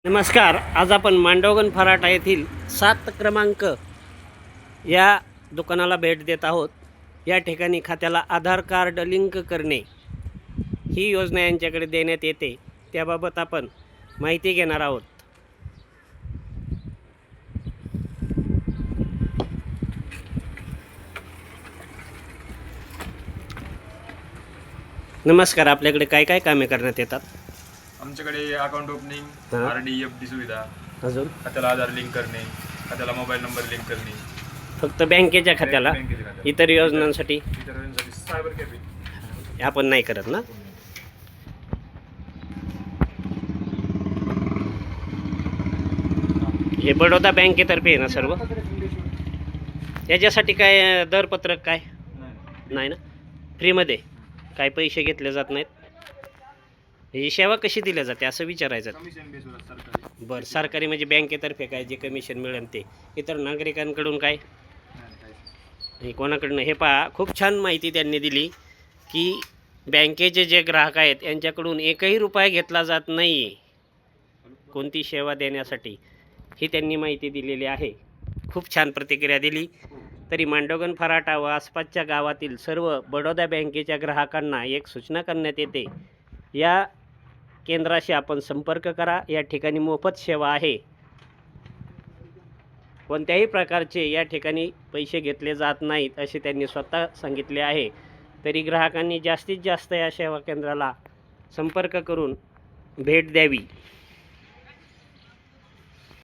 नमस्कार. आज आपण मांडवगण फराटा येथील 7 क्रमांक या दुकानाला भेट देत आहोत. या ठिकाणी खात्याला आधार कार्ड लिंक करणे ही योजना यांच्याकडे देण्यात येते. त्याबाबत आपण माहिती घेणार आहोत. नमस्कार. आपल्याकडे काय काय कामे करण्यात येतात? आमच्याकडे अकाउंट ओपनिंग, हां. आरडी, एफडी सुविधा, अजून खात्याला आधार लिंक करणे, खात्याला मोबाईल नंबर लिंक करणे, फक्त बँकेच्या खात्याला, बँकेच्या खात्याला. इतर योजनांसाठी इतर योजनांसाठी सायबर कॅफे. आपण नाही करत ना? हे बडोदा बँकेतर्फे आहे ना सर्व? याच्यासाठी काय दरपत्रक काय नाही ना? फ्रीमध्ये काय पैसे घेतले जात नाहीत? ही सेवा कशी दिली जाते असं विचारायचं. कमिशन बेसवर सरकारी. बरं, सरकारी म्हणजे बँकेतर्फे काय जे कमिशन मिळेल ते, इतर नागरिकांकडून काय हे कोणाकडनं? हे पहा, खूप छान माहिती त्यांनी दिली की बँकेचे जे ग्राहक आहेत यांच्याकडून एकही रुपया घेतला जात नाही कोणती सेवा देण्यासाठी, ही त्यांनी माहिती दिलेली आहे. खूप छान प्रतिक्रिया दिली. तरी मांडवगण फराटा व आसपासच्या गावातील सर्व बडोदा बँकेच्या ग्राहकांना एक सूचना करण्यात येते. या केंद्राशी आपण संपर्क करा. या ठिकाणी मोफत सेवा आहे. कोणत्याही प्रकारचे या ठिकाणी पैसे घेतले जात नाहीत असे त्यांनी स्वतः सांगितले आहे. तरी ग्राहकांनी जास्तीत जास्त या सेवा केंद्राला संपर्क करून भेट द्यावी.